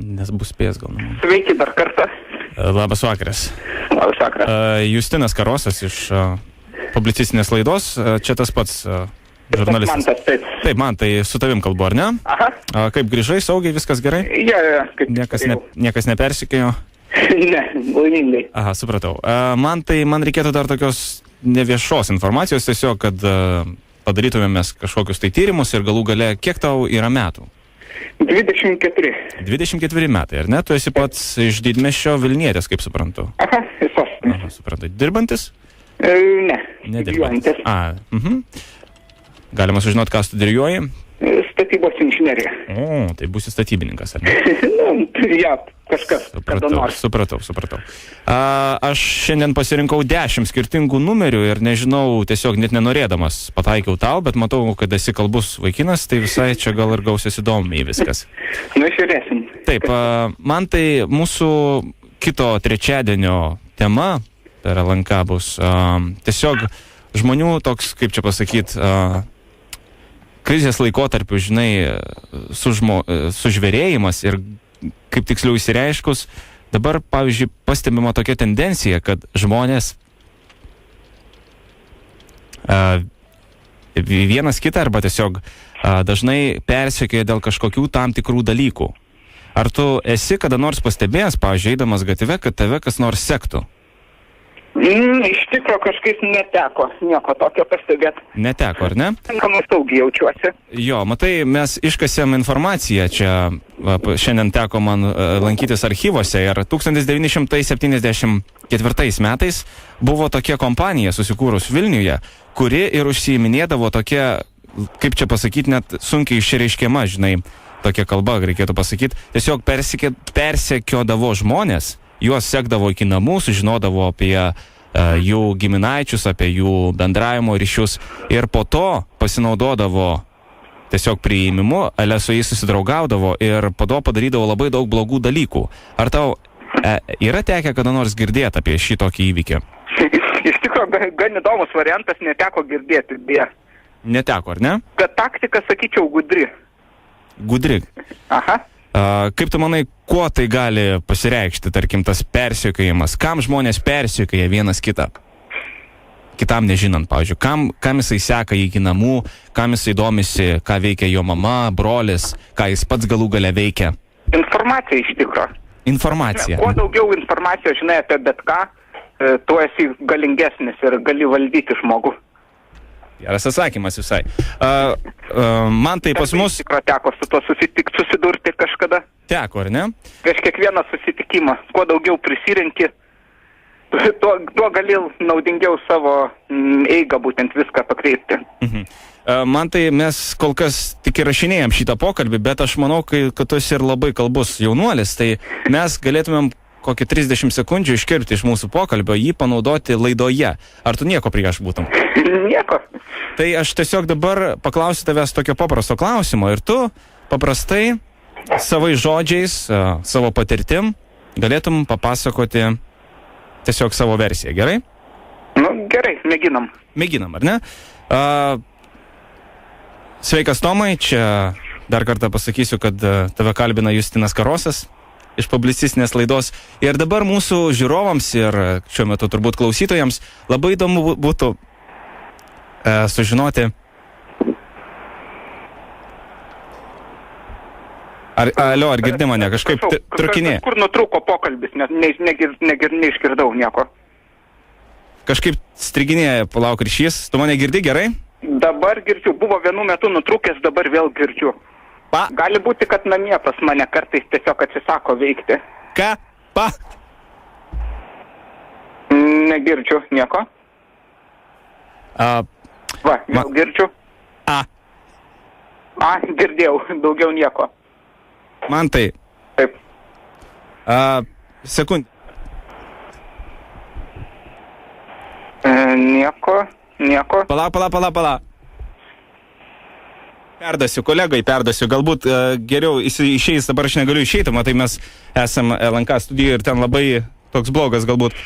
Nes bus spėjęs gal. Sveiki dar kartą. Labas vakaras. Labas vakaras. Justinas Karosas iš publicistinės laidos. Čia tas pats žurnalistas. Man tas, taip. Taip, man tai su tavim kalbu, ar ne? Aha. Kaip grįžai, saugiai, viskas gerai? Ja, kaip Niekas nepersikėjo? Ne, laimingai. Aha, supratau. Man reikėtų dar tokios neviešos informacijos, tiesiog, kad padarytumėmės kažkokius tai tyrimus ir galų gale, kiek tau yra metų? 24. 24 metai, ar ne? Tu esi pats iš Didmiesčio Vilnietis, kaip suprantu. Aha, visos. Aha, suprantu. Dirbantis? Ne. Nedirbantis. Galima sužinot, ką studijuoji? Statybos inžinerija. O, tai būsi statybininkas, ar ne? Ja, kažkas. Supratau. Aš šiandien pasirinkau 10 skirtingų numerių ir nežinau, tiesiog net nenorėdamas pataikiau tau, bet matau, kad esi kalbus vaikinas, tai visai čia gal ir gausias įdomiai viskas. Nu, žiūrėsim. Taip, man tai mūsų kito trečiadienio tema per LNK bus tiesiog žmonių toks, kaip čia pasakyt, krizės laikotarpiu, žinai, sužvėrėjimas ir kaip tiksliau įsireiškus, dabar, pavyzdžiui, pastebima tokia tendencija, kad žmonės vienas kitą arba tiesiog dažnai persekioja dėl kažkokių tam tikrų dalykų. Ar tu esi kada nors pastebėjęs, pavyzdžiui, eidamas gatve, kad tave kas nors sektų? Iš tikro kažkaip neteko nieko tokio pastebėti. Neteko, ar ne? Tinkamai saugiai jaučiuosi. Jo, matai, mes iškasėm informaciją čia, šiandien teko man lankytis archyvose ir 1974 metais buvo tokia kompanija susikūrus Vilniuje, kuri ir užsiiminėdavo tokia, kaip čia pasakyti, net sunkiai išreiškiama, žinai, tokia kalba, reikėtų pasakyti, tiesiog persekiodavo žmonės, juos sekdavo iki namų, sužinodavo apie jų giminaičius, apie jų bendravimo ryšius ir po to pasinaudodavo tiesiog priėmimu, ale su jais susidraugaudavo ir po to padarydavo labai daug blogų dalykų. Ar tau yra tekę kada nors girdėti apie šį tokį įvykį? Iš tikrųjų, gan įdomus variantas, neteko girdėti, beje. Neteko, ar ne? Kad taktika, sakyčiau, gudri. Gudri? Aha. Kaip tu manai, kuo tai gali pasireikšti, tarkim, tas persekiojimas? Kam žmonės persekioja vienas kitą? Kitam nežinant, pavyzdžiui, kam jisai seka iki namų, kam jisai domisi, ką veikia jo mama, brolis, ką jis pats galų gale veikia? Informacija iš tikro. Informacija. Kuo daugiau informacijos žinai apie bet ką, tuo esi galingesnis ir gali valdyti žmogų. Geras atsakymas visai. Man tai pas mus... Tikro teko su to susidurti kažkada. Teko, ar ne? Prieš kiekvieną susitikimą. Kuo daugiau prisirenki, tuo gali naudingiau savo eigą būtent viską pakreipti. Man tai mes kol kas tik įrašinėjom šitą pokalbį, bet aš manau, kad tu esi ir labai kalbus jaunuolis, tai mes galėtumėm kokį 30 sekundžių iškirpti iš mūsų pokalbio, jį panaudoti laidoje. Ar tu nieko prieš būtum? Nieko. Tai aš tiesiog dabar paklausiu tavęs tokio paprasto klausimo ir tu paprastai savais žodžiais, savo patirtim galėtum papasakoti tiesiog savo versiją, gerai? Nu, gerai, mėginam. Mėginam, ar ne? Sveikas Tomai, čia dar kartą pasakysiu, kad tave kalbina Justinas Karosas iš publicistinės laidos. Ir dabar mūsų žiūrovams ir šiuo metu turbūt klausytojams labai įdomu būtų sužinoti. Ar girdi mane? Kažkaip trukinė. Kur nutrūko pokalbis, neišgirdau nieko. Kažkaip striginėja, palauk ryšys. Tu mane girdi gerai? Dabar girdžiu. Buvo vienu metu nutrūkęs, dabar vėl girdžiu. Gali būti, kad namie pas mane kartais tiesiog atsisako veikti. Ką? Negirdžiu nieko. Vėl girdžiu. Girdėjau, daugiau nieko. Man tai. Taip. Sekundė. Nieko. Pala. Perdasiu, galbūt geriau išeis, dabar aš negaliu išeiti, matai, mes esam LNK studijoje ir ten labai toks blogas galbūt.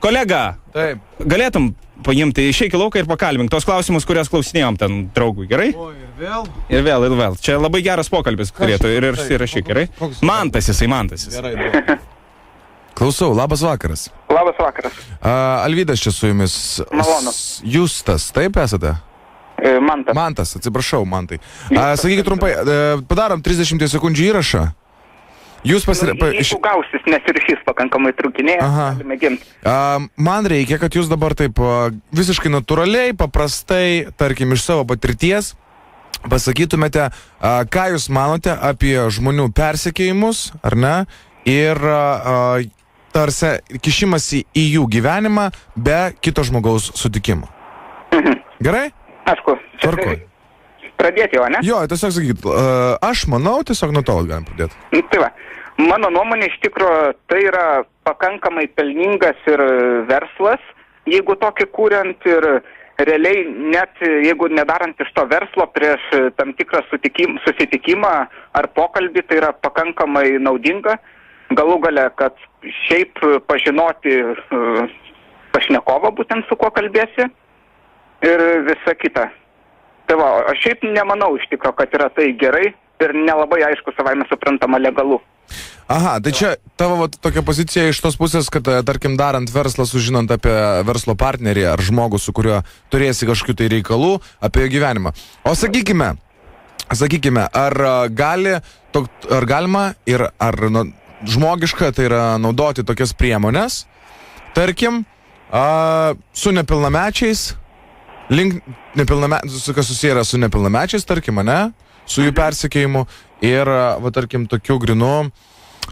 Kolega, Taip. galėtum paimti, išeik į lauką ir pakalbink tos klausimus, kurias klausinėjom ten draugui, gerai? O, ir vėl? Ir vėl. Čia labai geras pokalbis turėtų ir įrašyk, gerai? Mantas. Gerai. Klausau, labas vakaras. Labas vakaras. Alvydas čia su jumis. Malonu. Justas, taip esate? Mantas. Mantas, atsiprašau, Mantai. Sakykit trumpai, padarom 30 sekundžių įrašą. Jūs Jeigu gausis, nes ir šis pakankamai trukinėja, galime gimti. Man reikia, kad jūs dabar taip visiškai natūraliai, paprastai, tarkim, iš savo patirties, pasakytumėte, ką jūs manote apie žmonių persekiojimus, ar ne, ir tarsi kišimasi į jų gyvenimą be kito žmogaus sutikimo. Gerai? Aišku. Tvarkoj. Pradėti jau, ne? Jo, tiesiog sakyt, aš manau, tiesiog nuo to galim pradėti. Tai va, mano nuomonė iš tikrųjų tai yra pakankamai pelningas ir verslas, jeigu tokį kuriant ir realiai net jeigu nedarant iš to verslo prieš tam tikrą susitikimą ar pokalbį, tai yra pakankamai naudinga. Galų gale, kad šiaip pažinoti pašnekovą būtent su kuo kalbėsi ir visa kita. Tai va, aš šiaip nemanau iš tikro, kad yra tai gerai ir nelabai aišku savaime suprantama legalu. Aha, tai čia tavo tokia pozicija iš tos pusės, kad, tarkim, darant verslą, sužinant apie verslo partnerį ar žmogų, su kuriuo turėsi kažkokių tai reikalų, apie jo gyvenimą. O sakykime, ar galima ir ar žmogiška tai yra naudoti tokias priemonės, tarkim, su nepilnamečiais, kas susiję yra su nepilnamečiais, tarkim, ne, su jų persekėjimu ir, tarkim, tokiu grinu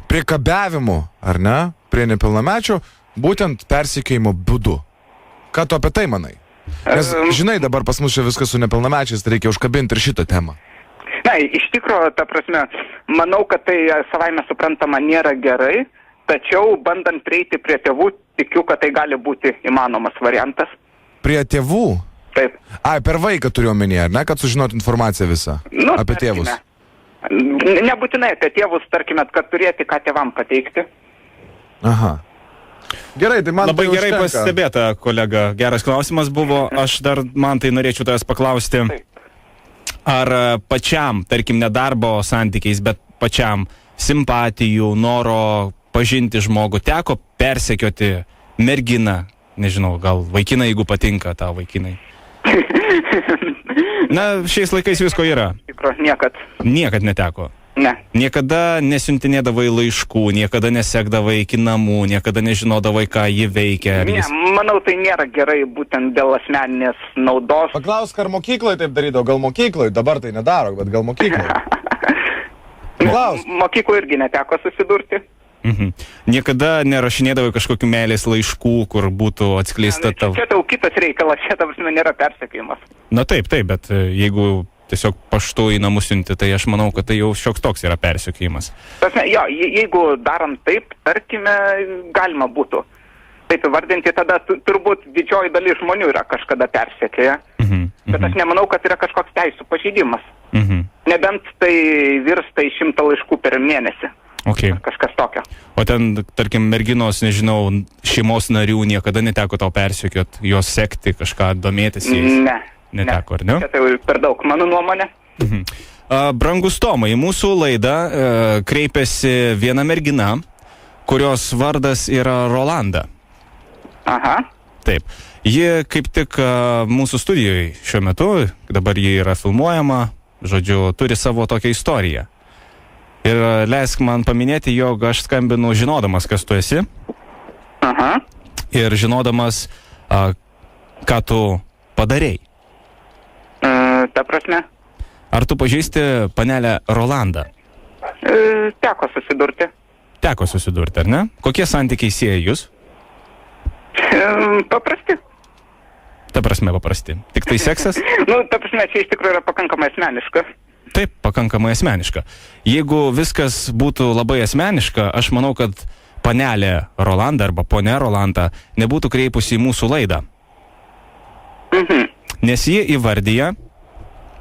priekabiavimu, ar ne, prie nepilnamečių, būtent persekėjimo būdu. Ką tu apie tai manai? Nes, žinai, dabar pas mus čia viskas su nepilnamečiais, tai reikia užkabinti ir šitą temą. Na, iš tikrųjų, ta prasme, manau, kad tai savaime suprantama nėra gerai, tačiau bandant prieiti prie tėvų, tikiu, kad tai gali būti įmanomas variantas. Prie tėvų? Taip. Per vaiką turiu omenyje, ar ne, kad sužinot informaciją visą apie tėvus? Nebūtinai apie tėvus, tarkime, kad turėti ką tėvam pateikti. Aha. Gerai, tai man labai tai gerai pastebėta, kolega. Geras klausimas buvo. Aš dar, man tai norėčiau tavęs paklausti, ar pačiam, tarkim, ne darbo santykiais, bet pačiam simpatijų, noro pažinti žmogų teko persekioti merginą, nežinau, gal vaikiną, jeigu patinka tau vaikinai. Na, šiais laikais visko yra. Tikro, niekad. Niekad neteko. Ne. Niekada nesiuntinėdavai laiškų, niekada nesekdavai iki namų, niekada nežinodavai, ką ji veikia. Ne, manau, tai nėra gerai būtent dėl asmeninės naudos. Paklausk, ar mokykloje taip darydavo, gal mokykloje, dabar tai nedaro, bet gal mokykloje. Mokykloje irgi neteko susidurti. Niekada nerašinėdavai kažkokių meilės laiškų, kur būtų atskleista tavo... Čia tau kitas reikalas, čia tau nėra persekiojimas. Na taip, bet jeigu tiesiog paštu į namus siunti, tai aš manau, kad tai jau šioks toks yra persekiojimas. Jo, jeigu darant taip, tarkime, galima būtų taip įvardinti, tada turbūt didžioji dalis žmonių yra kažkada persekioję, bet aš nemanau, kad yra kažkoks teisų pažeidimas. Nebent tai virsta į 100 laiškų per mėnesį. Okay. Kažkas tokio. O ten, tarkim, merginos, nežinau, šeimos narių niekada neteko tau persekiot, jos sekti, kažką domėtis jais? Ne. Neteko, ar ne? Čia tai per daug, mano nuomonė. Brangus Tomai, į mūsų laidą kreipėsi viena mergina, kurios vardas yra Rolanda. Aha. Taip. Ji kaip tik mūsų studijoje šiuo metu, dabar ji yra filmuojama, žodžiu, turi savo tokią istoriją. Ir leisk man paminėti, jog aš skambinu žinodamas, kas tu esi. Aha. Ir žinodamas, ką tu padarei. Ta prasme? Ar tu pažįsti panelę Rolandą? Teko susidurti. Teko susidurti, ar ne? Kokie santykiai sieja jūs? Paprasti. Ta prasme paprasti. Tik tai seksas? Ta prasme, čia iš tikrųjų yra pakankamai asmeniška. Taip, pakankamai asmeniška. Jeigu viskas būtų labai asmeniška, aš manau, kad panelė Rolanda arba ponė Rolanda nebūtų kreipusi į mūsų laidą. Nes ji įvardyja,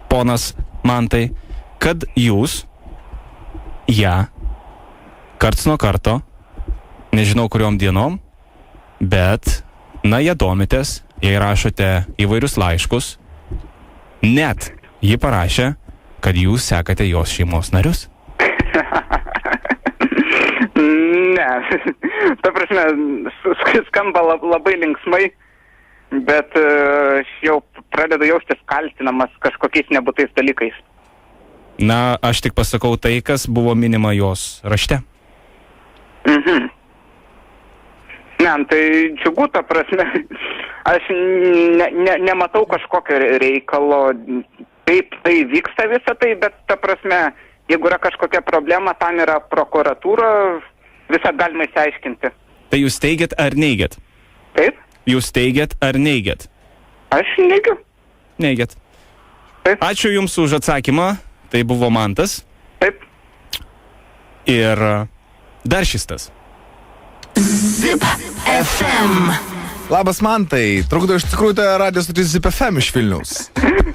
ponas Mantai, kad jūs ją karts nuo karto, nežinau kuriom dienom, bet Na, jie domitės, jei rašote įvairius laiškus. Net ji parašė, kad jūs sekate jos šeimos narius. Ne, ta prasme, skamba labai linksmai, bet aš jau pradedu jaustis kaltinamas kažkokiais nebūtais dalykais. Na, aš tik pasakau tai, kas buvo minima jos rašte. Ne, tai džiugu, ta prasme, aš nematau kažkokio reikalo, kaip tai vyksta visą tai, bet ta prasme, jeigu yra kažkokia problema, tam yra prokuratūra, visą galima įsiaiškinti. Tai jūs teigiat ar neigiat? Taip? Jūs teigiat ar neigiat? Aš neigiu. Neigiat. Taip. Ačiū Jums už atsakymą. Tai buvo Mantas. Taip. Ir dar šis tas. Zip FM. Labas, Mantai. Trukdo iš tikrųjų tai radio stotis Zip FM iš Vilniaus.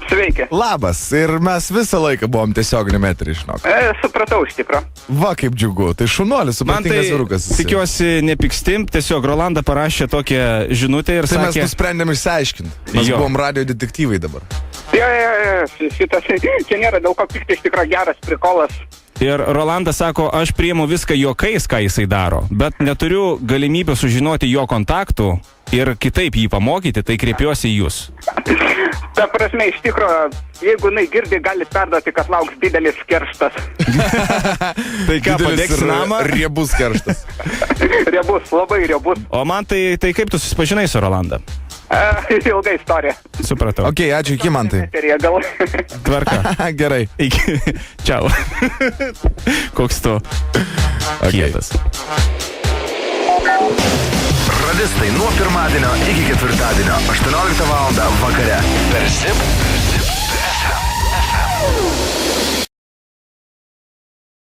Sveiki. Labas. Ir mes visą laiką buvom tiesioginiame eteryje, žinok. Supratau iš tikro. Va, kaip džiugu. Tai šunuolis, supratingas vyrukas. Tikiuosi nepykstim. Tiesiog Rolanda parašė tokią žinutę ir Tai sakė... mes nusprendėm išsiaiškinti. Mes Jo. buvom radio detektyvai dabar. Jo, šitas, čia nėra dėl ko pikti, iš tikro geras prikolas. Ir Rolandas sako, aš priimu viską juokais, ką jisai daro, bet neturiu galimybę sužinoti jo kontaktų ir kitaip jį pamokyti, tai kreipiuosi į jūs. Ta prasme, iš tikro, jeigu jinai girdi, gali perduoti, kad lauks didelis kerštas. Tai ką, padėks namą? Riebus kerštas. Riebus, labai riebus. O man tai kaip tu susipažinai su Rolanda? Ilga istorija. Supratau. Ok, ačiū, iki Mantai. Eterija gal. Tvarka. Gerai. Iki. Čiau. Koks tu kietas. Radistai nuo pirmadienio iki ketvirtadienio 18 val. Vakare per Zip FM.